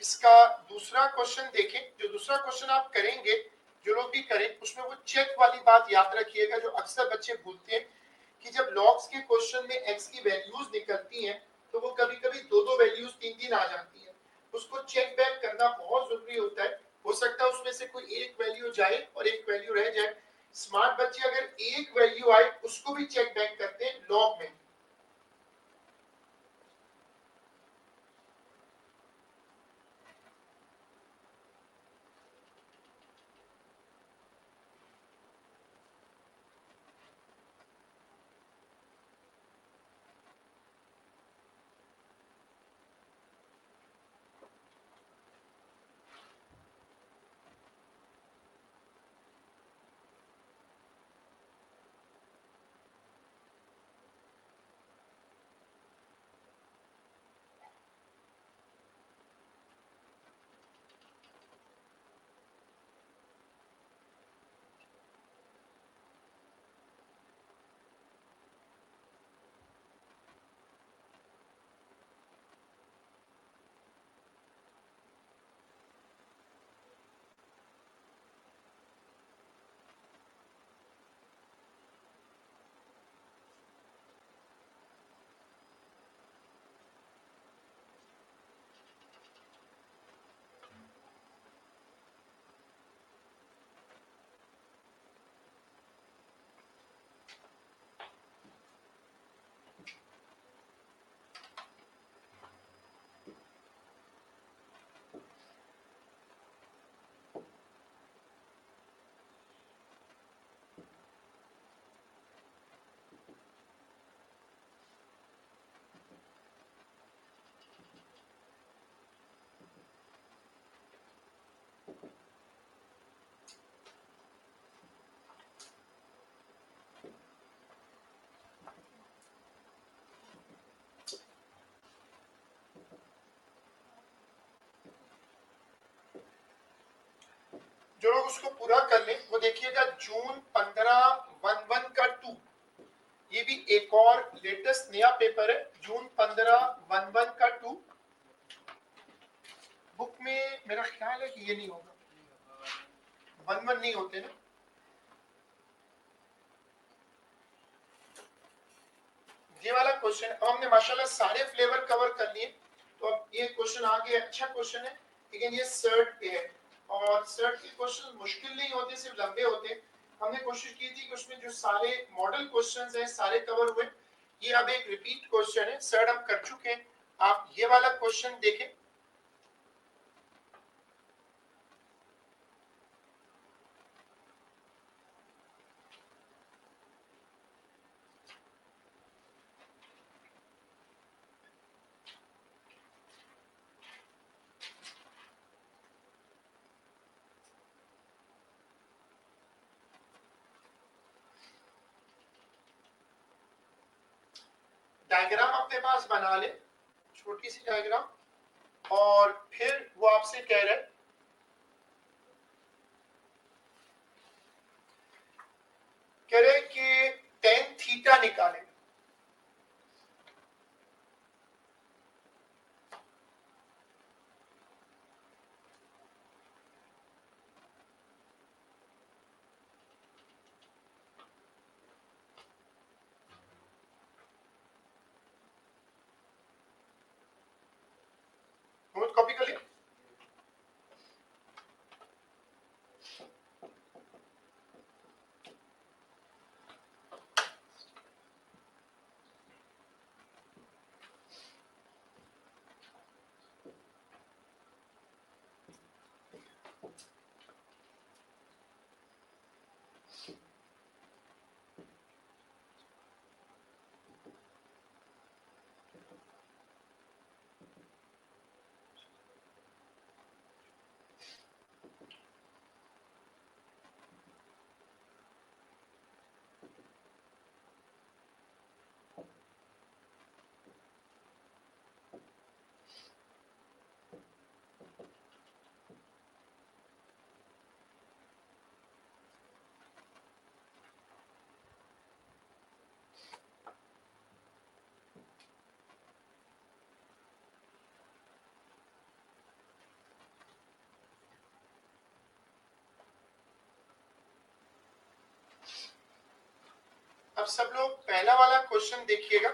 इसका दूसरा क्वेश्चन देखें। जो दूसरा क्वेश्चन आप करेंगे, जो लोग भी करें, उसमें वो चेक वाली बात याद रखिएगा जो अक्सर बच्चे भूलते हैं कि जब लॉग्स के क्वेश्चन में एक्स की वैल्यूज निकलती हैं तो वो कभी कभी दो वैल्यूज तीन आ जाती है। उसको चेक बैक करना बहुत जरूरी होता है। हो सकता है उसमें से कोई एक वैल्यू जाए और एक वैल्यू रह जाए। स्मार्ट बच्चे अगर एक वैल्यू आए उसको भी चेक बैक करते हैं लॉग में। लोग उसको पूरा कर लें। वो देखिएगा जून 15 11 का 2, ये भी एक और लेटेस्ट नया पेपर है, जून 15 11 का 2। बुक में मेरा ख्याल है कि ये नहीं होगा, 11 नहीं होते ना। ये वाला क्वेश्चन अब हमने माशाल्लाह सारे फ्लेवर कवर कर लिए। तो अब ये क्वेश्चन आ गया, अच्छा क्वेश्चन है, लेकिन ये सर्ट पे है और सर्ट के क्वेश्चन मुश्किल नहीं होते, सिर्फ लंबे होते। हमने कोशिश की थी कि उसमें जो सारे मॉडल क्वेश्चंस हैं सारे कवर हुए। ये अब एक रिपीट क्वेश्चन है, सर्ट हम कर चुके हैं। आप ये वाला क्वेश्चन देखें। डायग्राम अपने पास बना ले, छोटी सी डायग्राम, और फिर वो आपसे कह रहे हैं कि टेन थीटा निकालें। नोट कॉपी कर लिया। अब सब लोग पहला वाला क्वेश्चन देखिएगा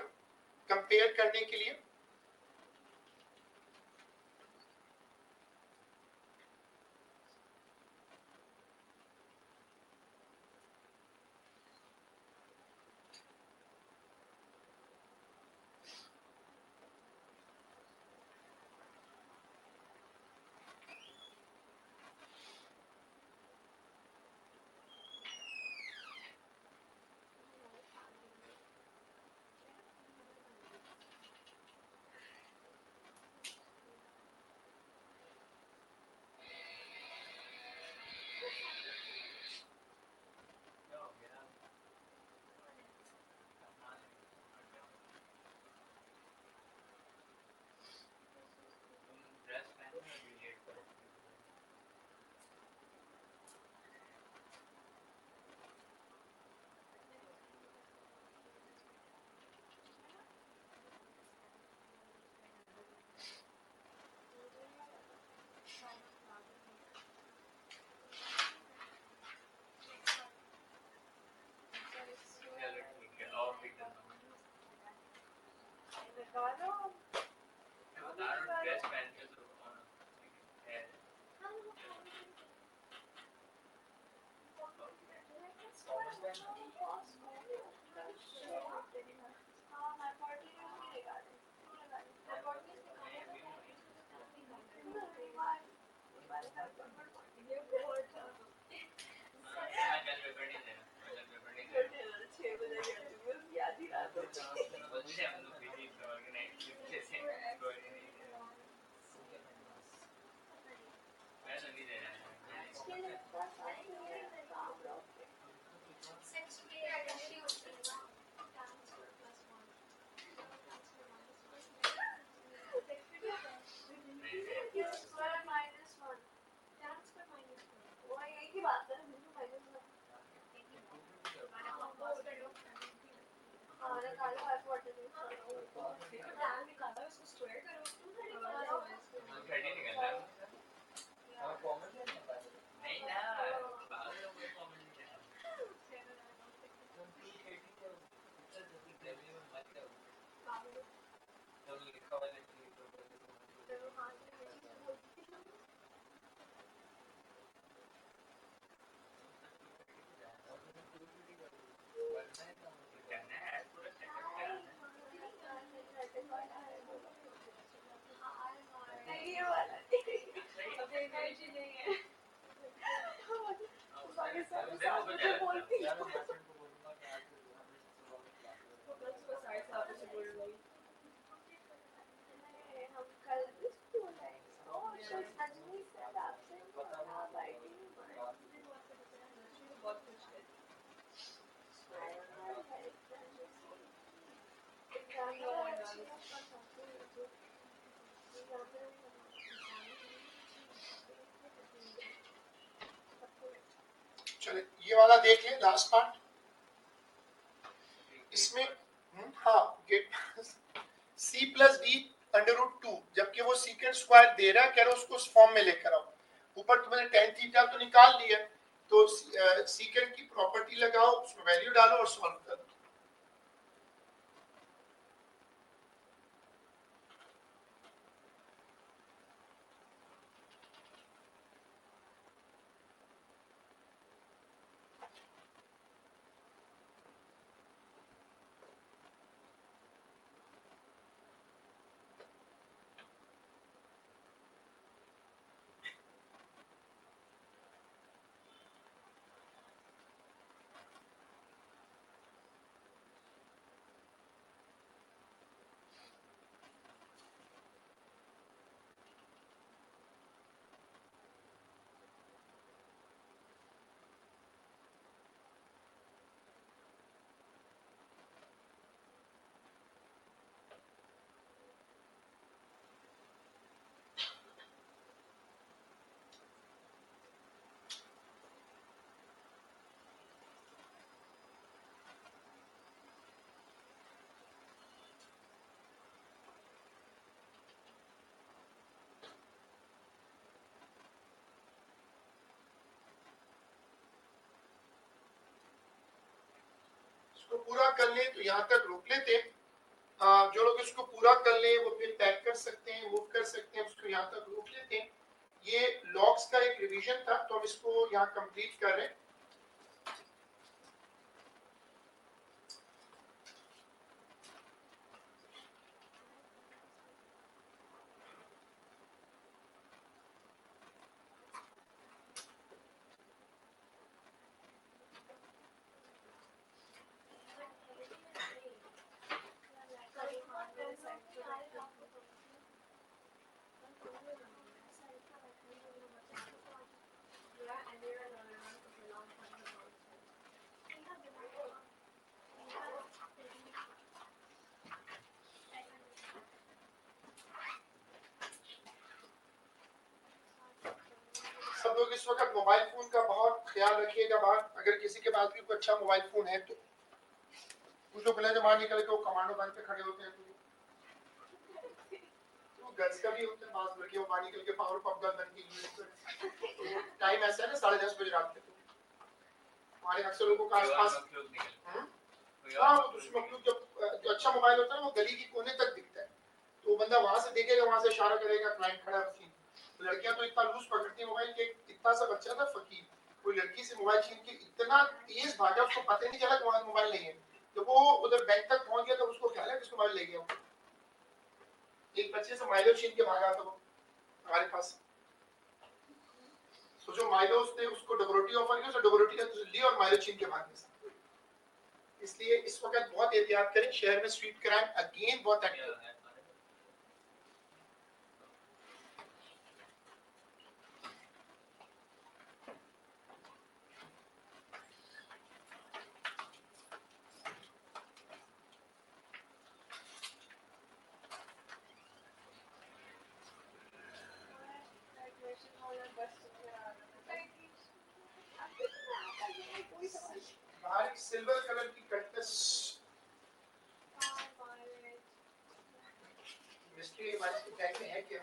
कंपेयर करने के लिए। निकालो हर क्वार्टर में देखो डाल निकाला उसको स्क्वायर करो थर्टी निकलना है और कॉमन नहीं है नहीं ना बाहर में कोई कॉमन नहीं है तुम 230 को इतना जल्दी लेवल में मत जाओ तो लिखा हुआ है कि तो करना है पूरा सेटअप कराना ये वाला सही अब एनर्जी नहीं है बाकी सब साथ में बोलती यार मैं मास्टर को बोलूंगा कि आज हमें सुबह में क्लास तो कल सुबह 7:30 से बोल रही हम कल भी स्कूल है अजनी सर आपसे पता ना बैठी बहुत खुश है चलिए ये वाला देख लें लास्ट पार्ट इसमें हाँ get C plus D under root 2 जबकि वो सीकेंड स्क्वायर दे रहा है कह रहा उसको उस फॉर्म में लेकर आओ ऊपर तुमने टेन थीटा तो निकाल लिया तो सीकेंड की प्रॉपर्टी लगाओ उसमें वैल्यू डालो और सॉल्व करो इसको पूरा कर ले तो यहाँ तक रोक लेते जो लोग इसको पूरा कर ले वो फिर पैक कर सकते हैं मूव कर सकते हैं उसको यहाँ तक रोक लेते हैं ये लॉग्स का एक रिवीजन था तो हम इसको यहाँ कंप्लीट कर रहे हैं सब लोग इस वक्त मोबाइल फोन का बहुत ख्याल रखिएगा बात अगर किसी के पास भी कोई अच्छा मोबाइल फोन है तो कुछ लोग पहले बाहर निकल के वो कमांडो बन के खड़े होते हैं तो गर्ल्स का भी होता है बात लड़कियों बाहर निकल के पावर पॉप गन बन के यूज करते हैं टाइम ऐसा है ना 10:30 बजे रात के हमारे अक्सर लोगों के आसपास हाँ वो दूसरे मखलूक जो अच्छा मोबाइल होता है वो गली की कोने तक दिखता है तो बंदा वहां से देखेगा वहां से इशारा करेगा क्लाइंट खड़ा है लड़कियां तो इतना लूज पकड़ती है मोबाइल के इतना सा बच्चा था फकीर कोई लड़की से मोबाइल छीन के इतना तेज भागा उसको पता ही नहीं चला कि वहां मोबाइल नहीं है तो वो उधर बैंक तक पहुंच गया तो उसको ख्याल है कि उसको मोबाइल ले गया एक बच्चे से माइलो छीन के भागा था वो हमारे पास तो जो माइलो उसने उसको डबरोटी ऑफर किया तो डबरोटी का ली और माइलो छीन के भागे इसलिए इस वक्त बहुत एहतियात करें शहर में स्ट्रीट क्राइम अगेन बहुत एक्टिव है बाहर एक सिल्वर कलर की कटकस मिस्ट्री हमारे बैग में है क्या?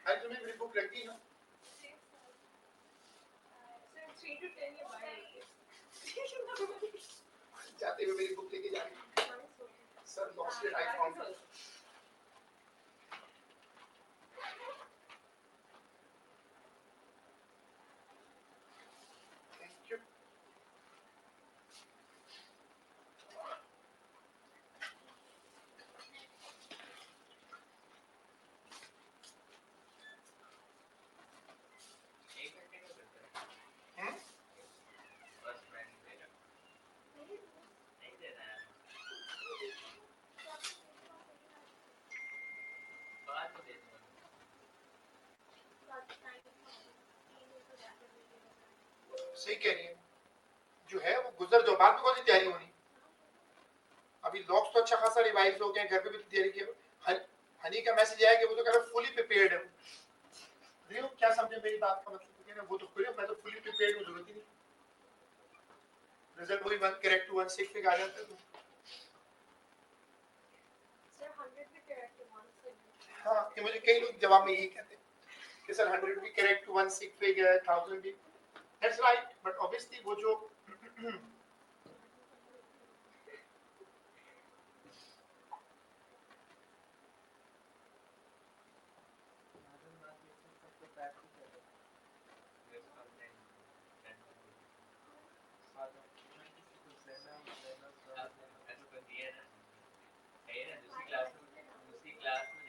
अरे तुमने मेरी बुक रख दी ना? Sir, 3 to 10 ये buy होती है. जाते हुए मेरी बुक लेके जा रही sir lost it I found thank you एक घंटे का करता है बस मैं नहीं दे रहा नहीं दे रहा है बाद में दे दूंगा सही कह रही है जो है वो गुजर जाओ बाद में कौन सी तैयारी होनी अभी लॉक्स तो अच्छा खासा रिवाइज हो गए घर पे भी तैयारी की हनी का मैसेज आया कि वो तो कह रहा फुली प्रिपेयर्ड है रियो क्या समझे मेरी बात का मतलब कह रहा वो तो पूरे मैं तो फुली प्रिपेयर्ड हूं जरूरत ही नहीं रिजल्ट वही 1 करेक्ट टू 1 6 पे आ जाता है तो Sir, 100 भी correct है, 1 से हाँ कि मुझे कई लोग जवाब में यही कहते हैं कि सर 100 भी करेक्ट टू 1 6 पे गया 1000 भी दैट्स राइट बट ऑब्वियसली वो जो ऐसा कर दिया है ना दूसरी क्लास में